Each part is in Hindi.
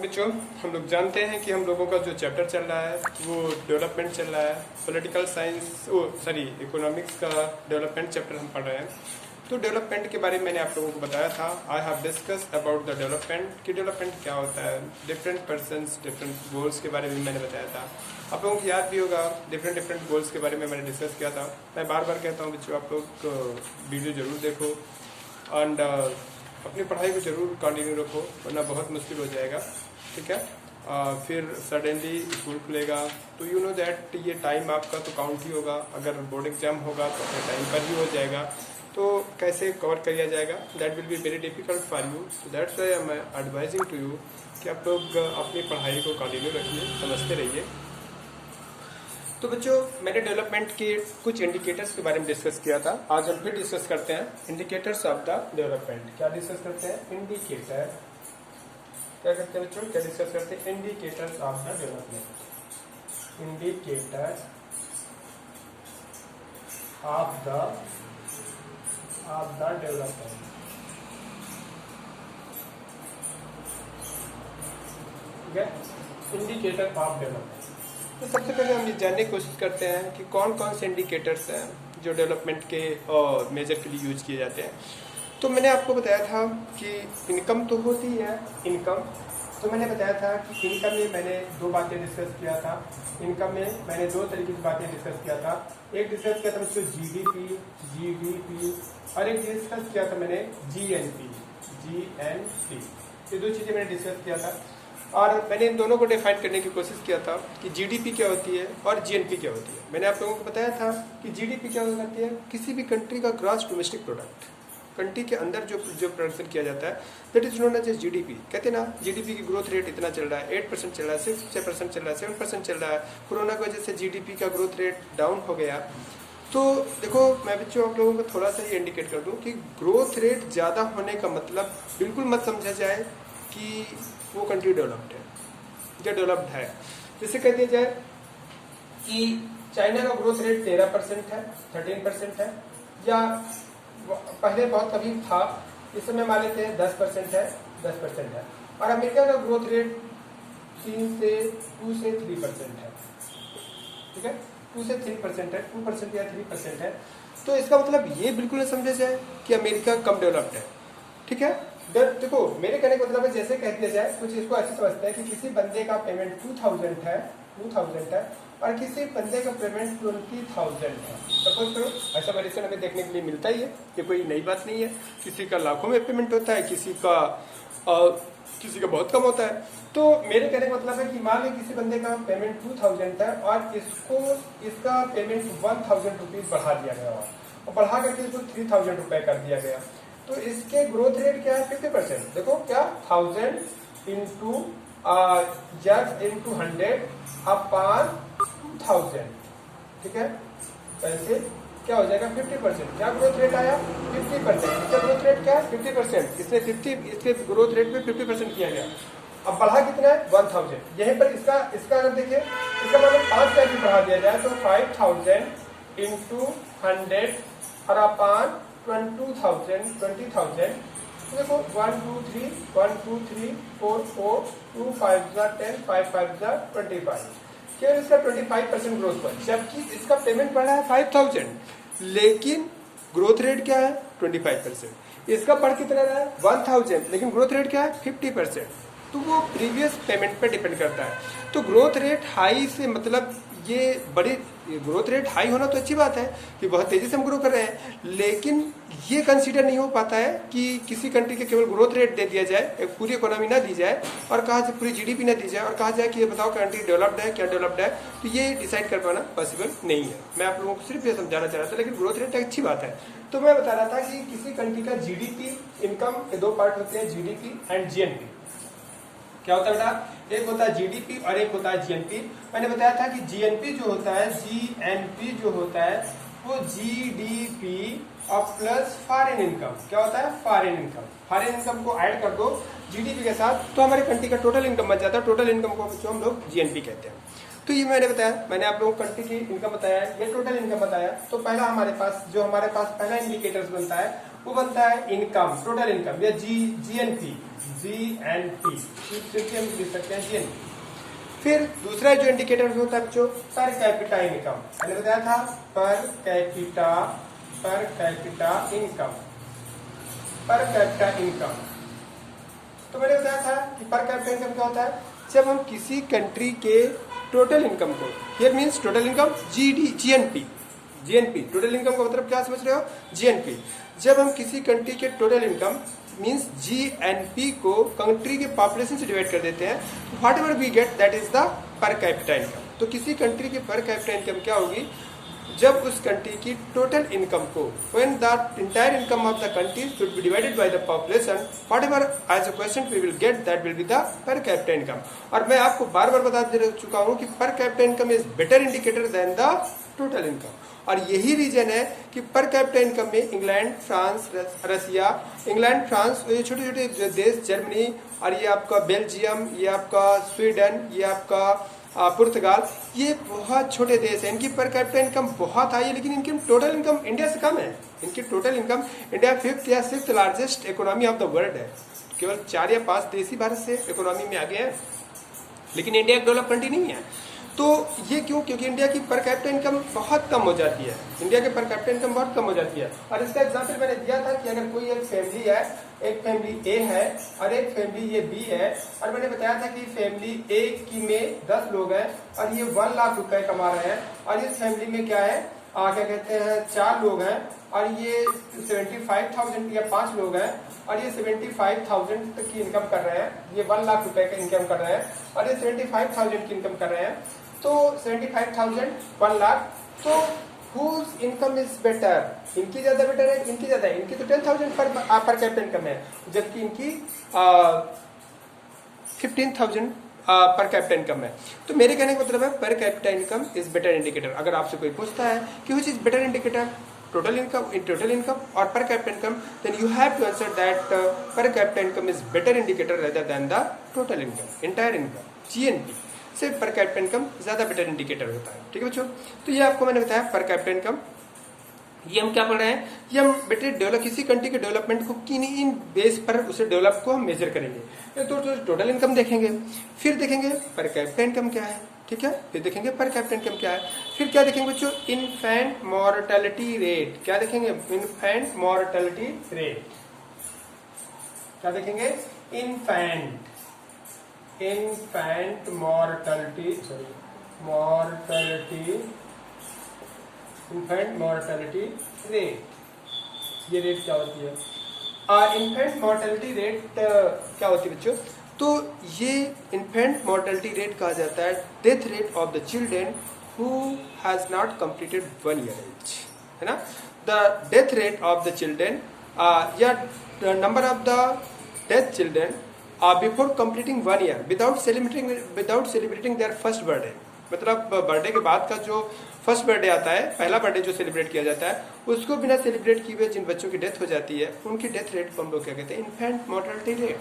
बच्चों, हम लोग जानते हैं कि हम लोगों का जो चैप्टर चल रहा है वो डेवलपमेंट चल रहा है। पॉलिटिकल साइंस इकोनॉमिक्स का डेवलपमेंट चैप्टर हम पढ़ रहे हैं। तो डेवलपमेंट के बारे में मैंने आप लोगों को बताया था। I have discuss about the development कि डेवलपमेंट क्या होता है, डिफरेंट पर्सन्स डिफरेंट गोल्स के बारे में मैंने बताया था। आप लोगों को याद भी होगा, डिफरेंट गोल्स के बारे में मैंने डिस्कस किया था। मैं बार बार कहता हूँ बच्चों, आप लोग वीडियो जरूर देखो एंड अपनी पढ़ाई को जरूर कंटिन्यू रखो, वरना बहुत मुश्किल हो जाएगा। ठीक है, फिर सडनली स्कूल खुलेगा तो यू नो दैट ये टाइम आपका तो काउंट ही होगा। अगर बोर्ड एग्जाम होगा तो अपने टाइम पर ही हो जाएगा, तो कैसे कवर किया जाएगा, that will be very difficult for you. तो that's why I am advising to you कि आप लोग अपनी पढ़ाई को कंटिन्यू रखिए, समझते रहिए। तो बच्चों, मैंने डेवलपमेंट के कुछ इंडिकेटर्स के बारे में डिस्कस किया था। आज हम फिर डिस्कस करते हैं इंडिकेटर्स ऑफ द डेवलपमेंट। क्या डिस्कस करते हैं? इंडिकेटर। क्या करते हैं बच्चों? क्या डिस्कस करते हैं? Indicators of the development. Indicator of the development. ठीक है, इंडिकेटर ऑफ डेवलपमेंट। तो सबसे पहले हम ये जानने की कोशिश करते हैं कि कौन कौन से इंडिकेटर्स हैं जो डेवलपमेंट के मेजर के लिए यूज किए जाते हैं। तो मैंने आपको बताया था कि इनकम तो होती है, इनकम। तो मैंने बताया था कि इनकम में मैंने दो बातें डिस्कस किया था। इनकम में मैंने दो तरीके की बातें डिस्कस किया था। एक डिस्कस किया था बच्चों जीडीपी, और एक डिस्कस किया था मैंने जीएनपी। ये दो चीजें मैंने डिस्कस किया था, और मैंने इन दोनों को डिफाइन करने की कोशिश किया था कि जीडीपी क्या होती है और जीएनपी क्या होती है। मैंने आप लोगों को बताया था कि जीडीपी क्या होती है? किसी भी कंट्री का ग्रॉस डोमेस्टिक प्रोडक्ट, कंट्री के अंदर जो प्रोडक्शन किया जाता है, that is known as GDP. कहते हैं ना, जीडीपी की ग्रोथ रेट इतना चल रहा है, 8% चल रहा है, 6% चल रहा है, 7% चल रहा है। कोरोना की वजह से जीडीपी का ग्रोथ रेट डाउन हो गया। तो देखो, मैं बच्चों आप लोगों को थोड़ा सा ये इंडिकेट कर दूं कि ग्रोथ रेट ज़्यादा होने का मतलब बिल्कुल मत समझा जाए कि वो कंट्री डेवलप्ड है या डेवलप्ड है। जैसे कह दिया जाए कि चाइना का ग्रोथ रेट 13% है, 13% है, या पहले बहुत कभी था, इस समय मान लेते हैं 10% है, 10% है। और अमेरिका का ग्रोथ रेट 2 से 3% है। ठीक है, 2 से 3% है, 2% या 3% है। तो इसका मतलब ये बिल्कुल नहीं समझा जाए कि अमेरिका कम डेवलप्ड है। ठीक है, देखो मेरे कहने का मतलब है, जैसे कह दिया जाए, कुछ इसको ऐसे समझते हैं कि किसी बंदे का पेमेंट 2000 है और किसी बंदे का पेमेंट 20,000 है। सपोज करो, ऐसा वेरिएशन हमें देखने के लिए मिलता ही है, ये कोई नई बात नहीं है। किसी का लाखों में पेमेंट होता है, किसी का बहुत कम होता है। तो मेरे कहने का मतलब है कि मान ली किसी बंदे का पेमेंट 2000 है और इसका पेमेंट 1000 रुपीज बढ़ा दिया गया, और बढ़ा करके इसको 3000 रुपए कर दिया गया। तो इसके ग्रोथ रेट क्या है? 50%। देखो क्या, 1000 इंटू 100 अपॉन 2000। ठीक है, ऐसे क्या हो जाएगा? 50%। क्या ग्रोथ रेट आया? 50%। इसका ग्रोथ रेट क्या है? 50%। इसके ग्रोथ रेट में 50% किया गया। अब बढ़ा कितना है? 1000। यहीं पर इसका अगर देखिए, इसका मतलब 5 का भी बढ़ा दिया जाए तो 5000 इंटू 100 और अपॉन 20,000। देखो 1 2 3 4 4 2 5 10 5 5 25। केवल इसका 25% ग्रोथ हुआ, जबकि इसका पेमेंट बढ़ा है 5000, लेकिन ग्रोथ रेट क्या है? 25%। इसका बढ़ कितना रहा है? 1000, लेकिन ग्रोथ रेट क्या है? 50%। तो वो प्रीवियस पेमेंट पे डिपेंड करता है। तो ग्रोथ रेट हाई से मतलब ये ग्रोथ रेट हाई होना तो अच्छी बात है कि बहुत तेजी से हम ग्रो कर रहे हैं, लेकिन ये कंसीडर नहीं हो पाता है कि किसी कंट्री के केवल ग्रोथ रेट दे दिया जाए, एक पूरी इकोनॉमी ना दी जाए, और कहा से पूरी जीडीपी ना दी जाए, और कहा जाए कि ये बताओ कंट्री डेवलप्ड है क्या डेवलप्ड है। तो ये डिसाइड कर पाना पॉसिबल नहीं है। मैं आप लोगों को सिर्फ ये समझाना चाह रहा था, लेकिन ग्रोथ रेट एक अच्छी बात है। तो मैं बता रहा था कि किसी कंट्री का जीडीपी, इनकम के दो पार्ट होते हैं, जीडीपी एंड जीएनपी। क्या होता है बेटा? एक होता है जीडीपी और एक होता है जीएनपी। मैंने बताया था कि जीएनपी जो होता है, जीएनपी जो होता है वो जीडीपी और प्लस फॉरेन इनकम। क्या होता है? Foreign income. फॉरेन इनकम को ऐड कर दो जीडीपी के साथ तो हमारे कंट्री का टोटल इनकम बच जाता है। टोटल इनकम को जो हम लोग जीएनपी कहते हैं। तो ये मैंने बताया, मैंने आप लोगों को कंट्री की इनकम बताया, ये टोटल इनकम बताया। तो पहला हमारे पास पहला इंडिकेटर्स बनता है वो बनता है इनकम, टोटल इनकम या जीएनपी। GNP, सिंपली हम लिख सकते हैं GNP। फिर दूसरा जो इंडिकेटर होता है बच्चों, पर कैपिटा इनकम। मैंने बताया था पर कैपिटा इनकम, पर कैपिटा इनकम। तो मैंने बताया था कि पर कैपिटा इनकम क्या होता है, जब हम किसी कंट्री के टोटल इनकम को, here means total income GNP, total income का मतलब क्या समझ रहे हो, जीएनपी। जब हम किसी कंट्री के टोटल इनकम मींस जीएनपी को कंट्री के पॉपुलेशन से डिवाइड कर देते हैं, तो whatever we get that is the per capita income. तो किसी कंट्री की पर कैपिटा इनकम क्या होगी, जब उस कंट्री की टोटल इनकम को, when the entire income of the country should be divided by the population, whatever as a question we will get, that will be the per capita income। और मैं आपको बार बार बता दे चुका हूँ कि per capita income is better indicator than the total income। और यही रीजन है कि पर कैपिटा इनकम में इंग्लैंड, फ्रांस, रसिया, इंग्लैंड, फ्रांस, ये छोटे छोटे देश, जर्मनी, और ये आपका बेल्जियम, ये आपका स्वीडन, ये आपका पुर्तगाल, ये बहुत छोटे देश हैं, इनकी पर कैपिटा इनकम बहुत हाई है, लेकिन इनकी टोटल इनकम इंडिया से कम है। इनकी टोटल इनकम, इंडिया 5th या 6th largest economy of the world है। केवल 4 या 5 देश ही भारत से इकोनॉमी में आगे हैं, लेकिन इंडिया एक डेवलप कंट्री नहीं है। तो ये क्यों, क्योंकि इंडिया की पर कैपिटा इनकम बहुत कम हो जाती है, इंडिया की पर कैपिटा इनकम बहुत कम हो जाती है। और इसका एग्जांपल मैंने दिया था कि अगर कोई एक फैमिली है, एक फैमिली ए है और एक फैमिली ये बी है, और मैंने बताया था कि फैमिली ए की में 10 लोग हैं और ये 1 लाख रुपए कमा रहे हैं, और इस फैमिली में क्या है, क्या कहते हैं, 4 लोग हैं और ये 75,000 या 5 लोग हैं और ये 75,000 तक की इनकम कर रहे हैं, ये 1 लाख रुपए का इनकम कर रहे हैं और ये 75,000 की इनकम कर रहे हैं। तो 75,000, 1 लाख, तो whose income is better, इनकी ज्यादा बेटर है, इनकी ज्यादा है, इनकी तो 10,000 पर कैपिटा इनकम है, जबकि इनकी 15,000 पर कैपिटा इनकम है। तो मेरे कहने का मतलब है पर capita income is better indicator. अगर आपसे कोई पूछता है कि which is better indicator, total income और per capita income, then you have to answer that per capita income is better indicator rather than the total income, entire income, GNP से per capita income ज्यादा बेटर इंडिकेटर होता है। ठीक है बच्चों, तो ये आपको मैंने बताया per capita income। ये हम क्या पढ़ रहे हैं, ये हम बेटे डेवलप किसी कंट्री के डेवलपमेंट को किन बेस पर उसे डेवलप को हम मेजर करेंगे। तो टोटल इनकम देखेंगे, फिर देखेंगे पर कैपिटा इनकम क्या है, ठीक है, फिर देखेंगे पर कैपिटा इनकम क्या है, फिर क्या देखेंगे बच्चों, इन्फेंट मॉर्टेलिटी रेट। क्या देखेंगे, इन्फेंट मॉर्टेलिटी रेट। क्या देखेंगे, infant mortality, infant mortality rate. ये रेट क्या होती है, इन्फेंट मॉर्टेलिटी रेट क्या होती है बच्चों, तो ये इन्फेंट मॉर्टेलिटी रेट कहा जाता है death rate of the children who has not completed 1 year age, है ना। The death rate of the children या number of the death children before completing 1 year without celebrating their first birthday. मतलब बर्थडे के बाद का जो फर्स्ट बर्थडे आता है, पहला बर्थडे जो सेलिब्रेट किया जाता है, उसको बिना सेलिब्रेट किए हुए जिन बच्चों की डेथ हो जाती है, उनकी डेथ रेट को हम लोग क्या कहते हैं, इन्फेंट मॉर्टेलिटी रेट।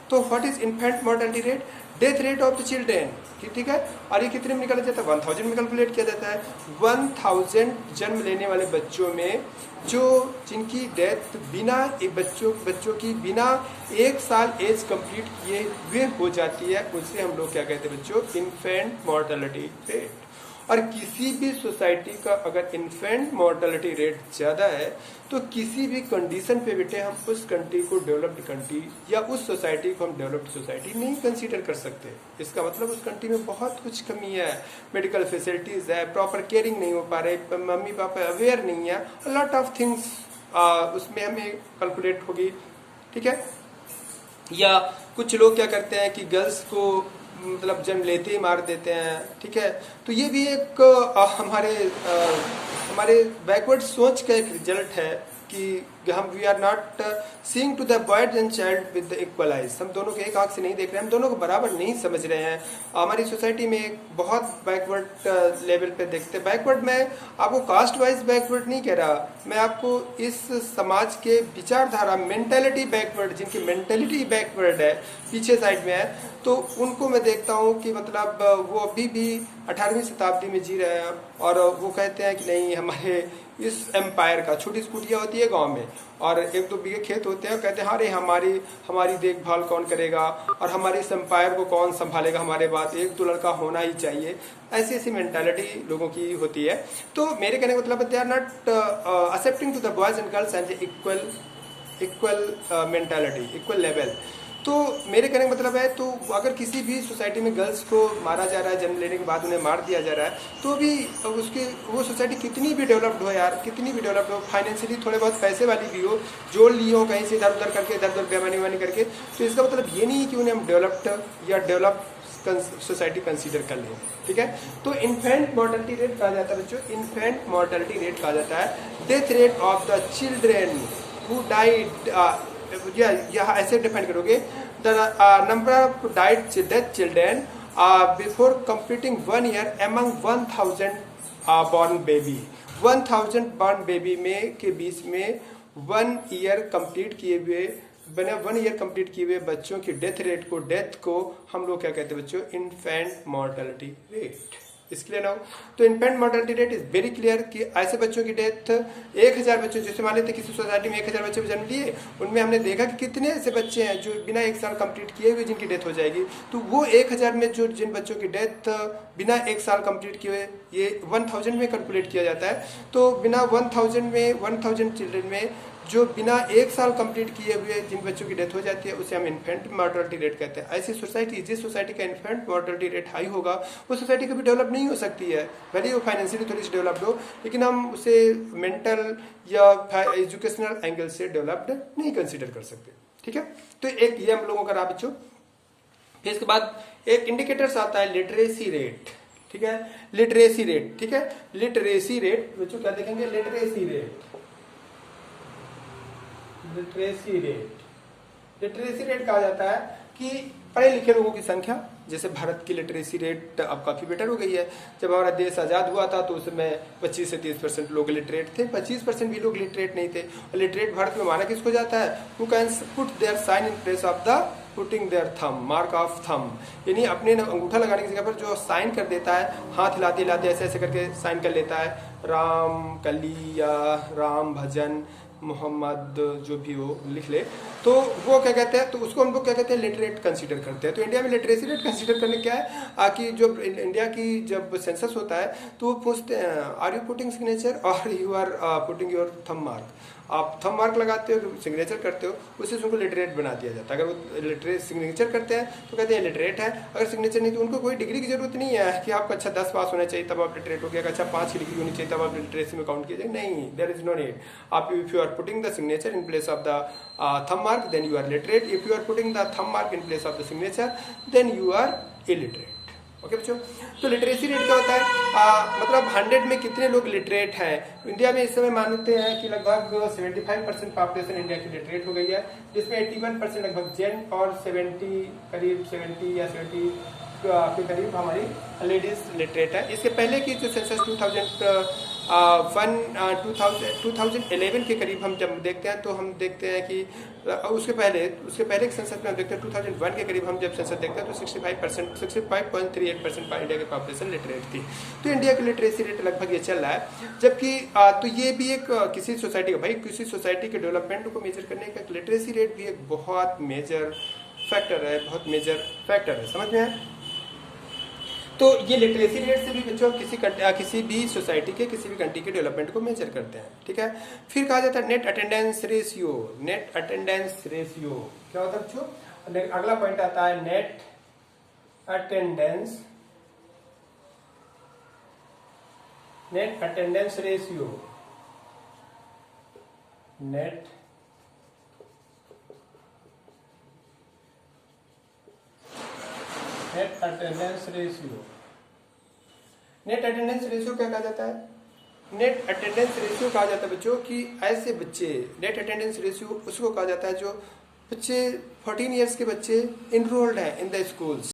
तो what is infant mortality rate, death rate of the children, ठीक है। और ये कितने में निकाला जाता है, 1000 में कैलकुलेट किया जाता है। 1000 जन्म लेने वाले बच्चों में जिनकी डेथ बिना बच्चों की बिना 1 साल एज कंप्लीट किए हुए हो जाती है, उसे हम लोग क्या कहते हैं बच्चों, इन्फेंट मॉर्टेलिटी रेट। और किसी भी सोसाइटी का अगर इन्फेंट मॉर्टेलिटी रेट ज्यादा है, तो किसी भी कंडीशन पे बेटे हम उस कंट्री को डेवलप्ड कंट्री या उस सोसाइटी को हम डेवलप्ड सोसाइटी नहीं कंसीडर कर सकते। इसका मतलब उस कंट्री में बहुत कुछ कमी है, मेडिकल फैसिलिटीज है, प्रॉपर केयरिंग नहीं हो पा रहे, मम्मी पापा अवेयर नहीं है, लॉट ऑफ थिंग्स उसमें हमें कैलकुलेट होगी, ठीक है। या कुछ लोग क्या करते हैं कि गर्ल्स को मतलब जन्म लेते ही मार देते हैं, ठीक है। तो ये भी एक हमारे बैकवर्ड सोच का एक रिजल्ट है कि हम we are not seeing to the boys and child with the equal eyes. हम दोनों को एक आंख से नहीं देख रहे हैं, हम दोनों को बराबर नहीं समझ रहे हैं। हमारी सोसाइटी में एक बहुत बैकवर्ड लेवल पे देखते हैं। बैकवर्ड मैं आपको कास्ट वाइज बैकवर्ड नहीं कह रहा, मैं आपको इस समाज के विचारधारा मेंटेलिटी बैकवर्ड, जिनकी मेंटेलिटी बैकवर्ड है, पीछे साइड में है, तो उनको मैं देखता हूँ कि मतलब वो अभी भी 18वीं शताब्दी में जी रहे हैं और वो कहते हैं कि नहीं, हमारे इस एम्पायर का। छोटी स्कूटियाँ होती है गांव में और 1-2 बीघे खेत होते हैं, कहते हैं अरे हमारी देखभाल कौन करेगा और हमारे इस एम्पायर को कौन संभालेगा, हमारे बाद 1-2 लड़का होना ही चाहिए। ऐसी ऐसी मेंटालिटी लोगों की होती है। तो मेरे कहने का मतलब they are not accepting to the boys and girls and equal mentality, equal level. तो मेरे कहने का मतलब है, तो अगर किसी भी सोसाइटी में गर्ल्स को मारा जा रहा है, जन्म लेने के बाद उन्हें मार दिया जा रहा है, तो भी उसकी वो सोसाइटी कितनी भी डेवलप्ड हो यार, कितनी भी डेवलप्ड हो, फाइनेंशियली थोड़े बहुत पैसे वाली भी हो, जोड़ लिए हो कहीं से इधर उधर करके, इधर उधर बेमानी करके, तो इसका मतलब ये नहीं कि उन्हें हम डेवलप्ड या डेवलप सोसाइटी कंसीडर कर लें। ठीक है, तो इन्फेंट मोर्टेलिटी रेट कहा जाता है बच्चों, इन्फेंट मोर्टेलिटी रेट कहा जाता है death rate of the children who died, यहाँ ऐसे डिफाइन करोगे, the number of died death children before completing 1 year among 1000 born baby. 1000 born baby में के बीच में 1 ईयर कंप्लीट किए हुए, बने 1 ईयर कंप्लीट किए हुए बच्चों की डेथ को हम लोग क्या कहते हैं बच्चों, इन्फेंट मोर्टेलिटी रेट। इसके लिए ना, तो infant mortality rate is very clear कि ऐसे बच्चों की डेथ 1000 बच्चों, जैसे मान लेते किसी सोसाइटी में 1000 बच्चे जन्म लिए, उनमें हमने देखा कि कितने ऐसे बच्चे हैं जो बिना 1 साल कंप्लीट किए हुए जिनकी डेथ हो जाएगी। तो वो 1000 में जो जिन बच्चों की डेथ बिना 1 साल कंप्लीट किए हुए, ये 1000 में कैलकुलेट किया जाता है। तो बिना 1000 चिल्ड्रन में जो बिना 1 साल कंप्लीट किए हुए जिन बच्चों की डेथ हो जाती है, उसे हम इन्फेंट मोर्टेलिटी रेट कहते हैं। ऐसी सोसाइटी, जिस सोसाइटी का इन्फेंट मोर्टेलिटी रेट हाई होगा, वो सोसाइटी कभी डेवलप नहीं हो सकती है, भले वो फाइनेंशियली थोड़ी सी डेवलप्ड हो, लेकिन हम उसे मेंटल या एजुकेशनल एंगल से डेवलप्ड नहीं कंसिडर कर सकते। ठीक है, तो एक ये हम लोगों का रहा बच्चों। फिर इसके बाद एक इंडिकेटर्स आता है लिटरेसी रेट। ठीक है, लिटरेसी रेट। ठीक है, लिटरेसी रेट बच्चों क्या देखेंगे, literacy rate, literacy rate. Literacy rate कहा जाता है कि पढ़े लिखे लोगों की संख्या, जैसे भारत की लिटरेसी रेट अब काफी बेटर हो गई है। जब हमारा देश आजाद हुआ था तो उसमें 25 से 30% लोग लिटरेट थे, 25% भी लोग लिटरेट नहीं थे। और लिटरेट भारत में माना किसको जाता है, who can put their sign in place of the putting their thumb, mark of thumb, यानी अपने अंगूठा लगाने की जगह पर जो साइन कर देता है, हाथ हिलाते हिलाते ऐसे ऐसे करके साइन कर लेता है, राम कली या राम भजन मोहम्मद जो भी हो लिख ले, तो वो क्या कहते हैं, तो उसको हम लोग क्या कहते हैं, लिटरेट कंसीडर करते हैं। तो इंडिया में लिटरेसी रेट कंसीडर करने क्या है कि जो इंडिया की जब सेंसस होता है तो वो पूछते हैं आर यू पुटिंग सिग्नेचर और you are putting your thumb mark. आप थंब मार्क लगाते हो, सिग्नेचर करते हो, उससे उनको लिटरेट बना दिया जाता है। अगर वो लिटरेट सिग्नेचर करते हैं तो कहते हैं लिटरेट है, अगर सिग्नेचर नहीं तो उनको कोई डिग्री की जरूरत नहीं है कि आपका अच्छा 10 पास होना चाहिए तब आप लिटरेट हो गया, अच्छा 5 की डिग्री होनी चाहिए तब आप लिटरेसी में काउंट कीजिए, नहीं, देयर इज नो नीड। आप if you are putting the signature in place of the thumb mark then you are literate, if you are putting the thumb mark in place of the signature then you are illiterate. Okay बच्चों, तो लिटरेसी रेट क्या होता है, मतलब 100 में कितने लोग लिटरेट हैं। इंडिया में इस समय मानते हैं कि लगभग 75% पॉपुलेशन इंडिया की लिटरेट हो गई है, जिसमें 81% लगभग जेंट और 70 या 70 के करीब हमारी लेडीज लिटरेट है। इसके पहले की जो सेंसस 2011 के करीब हम जब देखते हैं तो हम देखते हैं कि उसके पहले के सेंसस में हम देखते हैं 2001 के करीब हम जब सेंसस देखते हैं तो 65.38% इंडिया की पॉपुलेशन लिटरेट थी। तो इंडिया की लिटरेसी रेट लगभग ये चल रहा है, जबकि तो ये भी एक किसी सोसाइटी का, भाई किसी सोसाइटी के डेवलपमेंट को मेजर करने का लिटरेसी रेट भी एक बहुत मेजर फैक्टर है, बहुत मेजर फैक्टर है, समझ में है। तो ये लिटरेसी रेट से भी बच्चों किसी भी सोसाइटी के, किसी भी कंट्री के डेवलपमेंट को मेजर करते हैं। ठीक है, फिर कहा जाता है net attendance ratio. Net attendance ratio क्या होता है बच्चों, अगला पॉइंट आता है net attendance, net attendance ratio, net attendance ratio. Net attendance ratio क्या कहा जाता है, नेट अटेंडेंस रेशियो कहा जाता है बच्चों कि ऐसे बच्चे, नेट अटेंडेंस रेशियो उसको कहा जाता है जो बच्चे 14 ईयर्स के बच्चे इनरोल्ड हैं इन द स्कूल्स,